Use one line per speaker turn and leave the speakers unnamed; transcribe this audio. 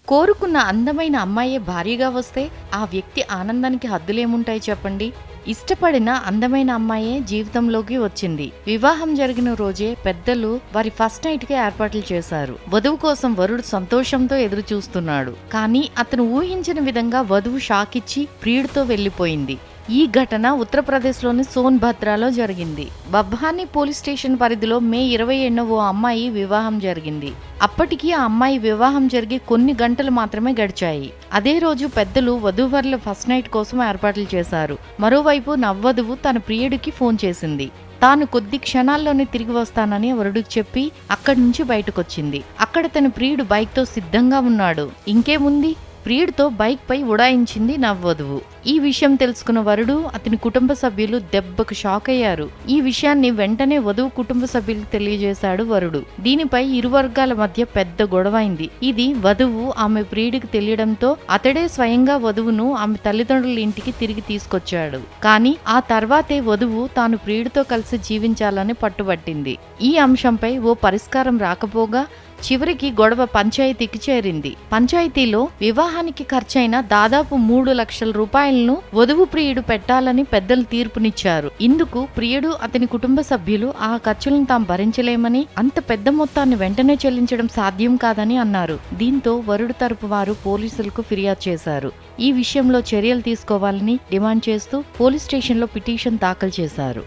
కోరుకున్న అందమైన అమ్మాయే భార్యగా వస్తే ఆ వ్యక్తి ఆనందానికి హద్దులేముంటాయి చెప్పండి. ఇష్టపడిన అందమైన అమ్మాయే జీవితంలోకి వచ్చింది. వివాహం జరిగిన రోజే పెద్దలు వారి ఫస్ట్ నైట్ కి ఏర్పాట్లు చేశారు. వధువు కోసం వరుడు సంతోషంతో ఎదురు చూస్తున్నాడు. కానీ అతను ఊహించిన విధంగా వధువు షాక్ ఇచ్చి ప్రియుడితో వెళ్లిపోయింది. ఈ ఘటన ఉత్తరప్రదేశ్లోని సోన్భద్రాలో జరిగింది. బబ్హానీ పోలీస్ స్టేషన్ పరిధిలో మే 27న ఓ అమ్మాయి వివాహం జరిగింది. అప్పటికి ఆ అమ్మాయి వివాహం జరిగి కొన్ని గంటలు మాత్రమే గడిచాయి. అదే రోజు పెద్దలు వధూవరుల ఫస్ట్ నైట్ కోసం ఏర్పాట్లు చేశారు. మరోవైపు నవ్వధువు తన ప్రియుడికి ఫోన్ చేసింది. తాను కొద్ది క్షణాల్లోనే తిరిగి వస్తానని వరుడికి చెప్పి అక్కడి నుంచి బయటకొచ్చింది. అక్కడ తన ప్రియుడు బైక్తో సిద్ధంగా ఉన్నాడు. ఇంకేముంది, ప్రియుడితో బైక్ పై ఉడాయించింది నవ్వధువు. ఈ విషయం తెలుసుకున్న వరుడు, అతని కుటుంబ సభ్యులు దెబ్బకు షాక్ అయ్యారు. ఈ విషయాన్ని వెంటనే వధువు కుటుంబ సభ్యులకు తెలియజేశాడు వరుడు. దీనిపై ఇరు వర్గాల మధ్య పెద్ద గొడవైంది. ఇది వధువు ఆమె ప్రియుడికి తెలియడంతో అతడే స్వయంగా వధువును ఆమె తల్లిదండ్రుల ఇంటికి తిరిగి తీసుకొచ్చాడు. కానీ ఆ తర్వాతే వధువు తాను ప్రియుడితో కలిసి జీవించాలని పట్టుబట్టింది. ఈ అంశంపై ఓ పరిష్కారం రాకపోగా చివరికి గొడవ పంచాయతీకి చేరింది. పంచాయతీలో వివాహానికి ఖర్చైన దాదాపు 3 లక్షల రూపాయలను వధువు ప్రియుడు పెట్టాలని పెద్దలు తీర్పునిచ్చారు. ఇందుకు ప్రియుడు, అతని కుటుంబ సభ్యులు ఆ ఖర్చులను తాము భరించలేమని, అంత పెద్ద మొత్తాన్ని వెంటనే చెల్లించడం సాధ్యం కాదని అన్నారు. దీంతో వరుడు తరపు వారు పోలీసులకు ఫిర్యాదు చేశారు. ఈ విషయంలో చర్యలు తీసుకోవాలని డిమాండ్ చేస్తూ పోలీస్ స్టేషన్లో పిటిషన్ దాఖలు చేశారు.